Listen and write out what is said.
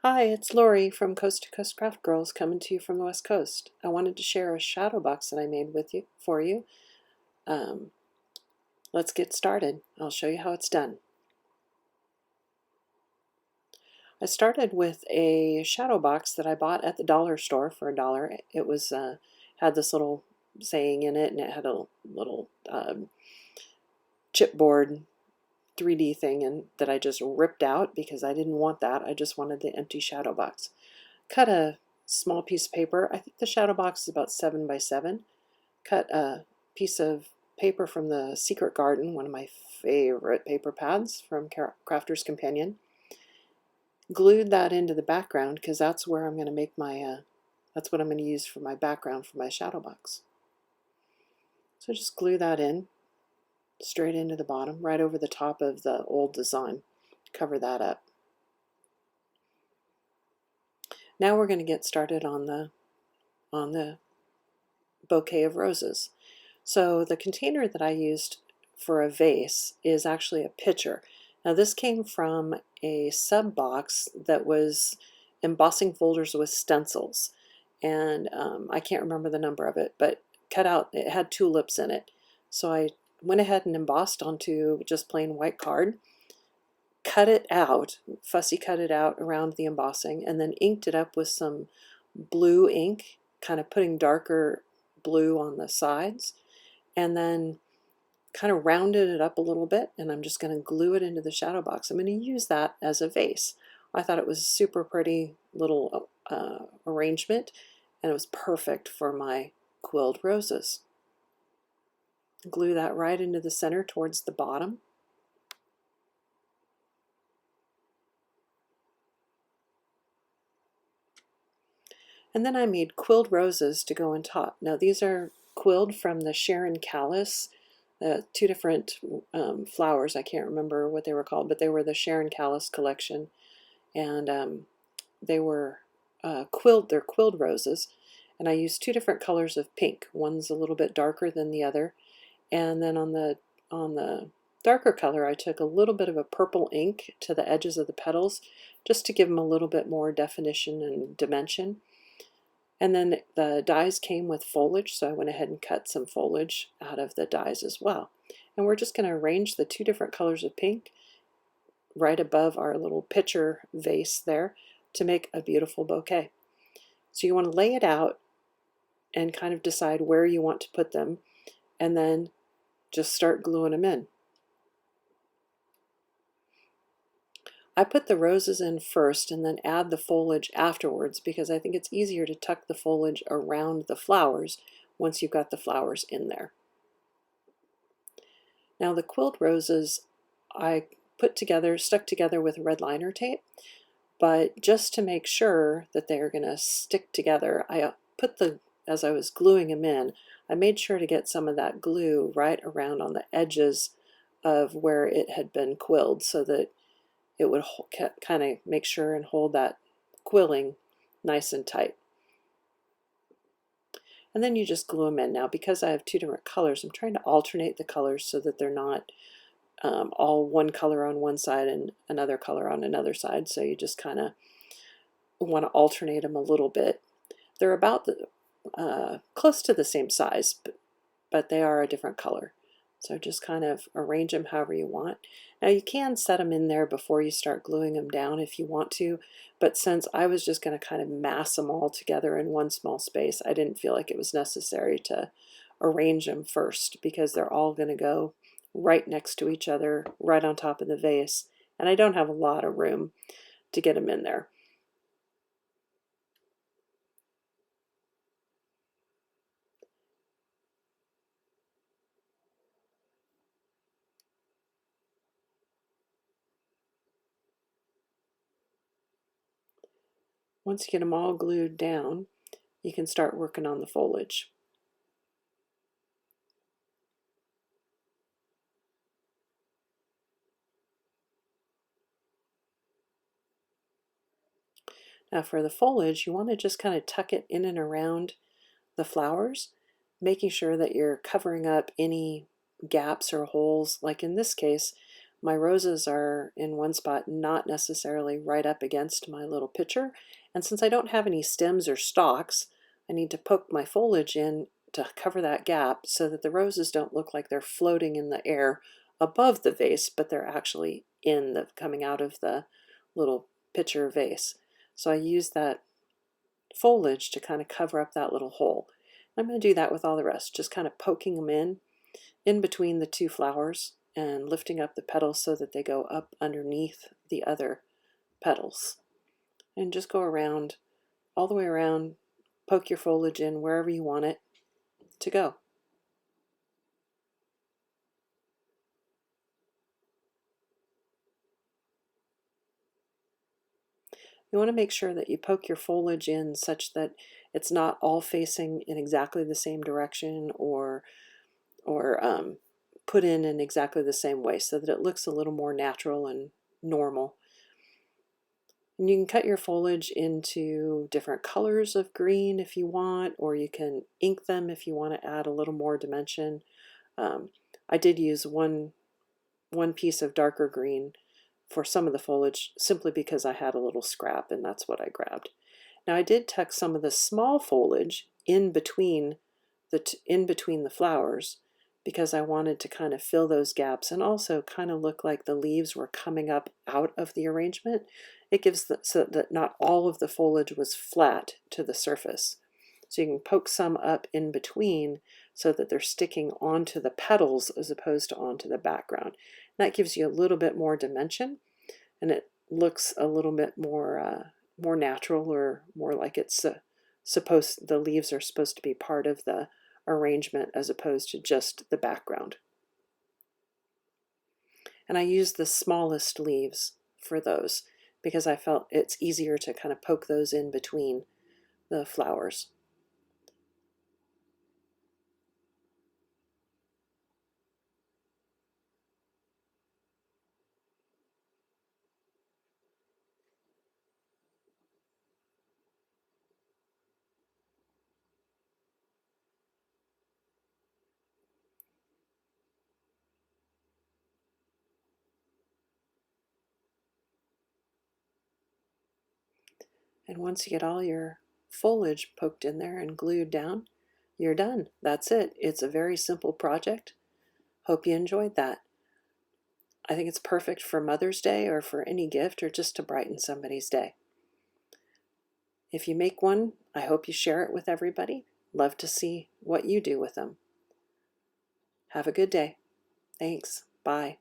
Hi, it's Lori from Coast to Coast Craft Girls coming to you from the West Coast. I wanted to share a shadow box that I made with you for you. Um, let's get started. I'll show you how it's done. I started with a shadow box that I bought at the dollar store for $1. It was had this little saying in it, and it had a little chipboard 3D thing and that I just ripped out because I didn't want that. I just wanted the empty shadow box. Cut a small piece of paper. I think the shadow box is about 7 by 7. Cut a piece of paper from the Secret Garden, one of my favorite paper pads from Crafters Companion. Glued that into the background because that's where I'm going to make my, that's what I'm going to use for my background for my shadow box. So just glue that in straight into the bottom, right over the top of the old design. Cover that up. Now we're going to get started on the bouquet of roses. So the container that I used for a vase is actually a pitcher. Now this came from a sub box that was embossing folders with stencils, and I can't remember the number of it, but cut out, it had tulips in it. So I went ahead and embossed onto just plain white card, cut it out, fussy cut it out around the embossing, and then inked it up with some blue ink, kind of putting darker blue on the sides, and then kind of rounded it up a little bit, and I'm just going to glue it into the shadow box. I'm going to use that as a vase. I thought it was a super pretty little arrangement, and it was perfect for my quilled roses. Glue that right into the center towards the bottom. And then I made quilled roses to go on top. Now these are quilled from the Sharon Callis, two different flowers. I can't remember what they were called, but they were the Sharon Callis collection. And they were quilled, they're quilled roses. And I used two different colors of pink. One's a little bit darker than the other. And then on the darker color, I took a little bit of a purple ink to the edges of the petals just to give them a little bit more definition and dimension. And then the dies came with foliage, so I went ahead and cut some foliage out of the dies as well. And we're just going to arrange the two different colors of pink right above our little pitcher vase there to make a beautiful bouquet. So you want to lay it out and kind of decide where you want to put them, and then just start gluing them in. I put the roses in first and then add the foliage afterwards because I think it's easier to tuck the foliage around the flowers once you've got the flowers in there. Now the quilled roses I stuck together with red liner tape, but just to make sure that they're going to stick together, as I was gluing them in, I made sure to get some of that glue right around on the edges of where it had been quilled so that it would kind of make sure and hold that quilling nice and tight. And then you just glue them in. Now because I have two different colors, I'm trying to alternate the colors so that they're not all one color on one side and another color on another side. So you just kind of want to alternate them a little bit. They're about close to the same size, but they are a different color. So just kind of arrange them however you want. Now you can set them in there before you start gluing them down if you want to, but since I was just going to kind of mass them all together in one small space, I didn't feel like it was necessary to arrange them first because they're all going to go right next to each other, right on top of the vase, and I don't have a lot of room to get them in there. Once you get them all glued down, you can start working on the foliage. Now for the foliage, you want to just kind of tuck it in and around the flowers, making sure that you're covering up any gaps or holes. Like in this case, my roses are in one spot, not necessarily right up against my little pitcher. And since I don't have any stems or stalks, I need to poke my foliage in to cover that gap so that the roses don't look like they're floating in the air above the vase, but they're actually coming out of the little pitcher vase. So I use that foliage to kind of cover up that little hole. I'm going to do that with all the rest, just kind of poking them in between the two flowers and lifting up the petals so that they go up underneath the other petals. And just go around, all the way around, poke your foliage in wherever you want it to go. You want to make sure that you poke your foliage in such that it's not all facing in exactly the same direction or put in exactly the same way, so that it looks a little more natural and normal. And you can cut your foliage into different colors of green if you want, or you can ink them if you want to add a little more dimension. I did use one piece of darker green for some of the foliage simply because I had a little scrap and that's what I grabbed. Now I did tuck some of the small foliage in between the flowers because I wanted to kind of fill those gaps and also kind of look like the leaves were coming up out of the arrangement. It gives so that not all of the foliage was flat to the surface. So you can poke some up in between so that they're sticking onto the petals as opposed to onto the background. That gives you a little bit more dimension, and it looks a little bit more natural, or more like it's the leaves are supposed to be part of the arrangement as opposed to just the background. And I used the smallest leaves for those because I felt it's easier to kind of poke those in between the flowers. And once you get all your foliage poked in there and glued down, you're done. That's it. It's a very simple project. Hope you enjoyed that. I think it's perfect for Mother's Day or for any gift or just to brighten somebody's day. If you make one, I hope you share it with everybody. Love to see what you do with them. Have a good day. Thanks. Bye.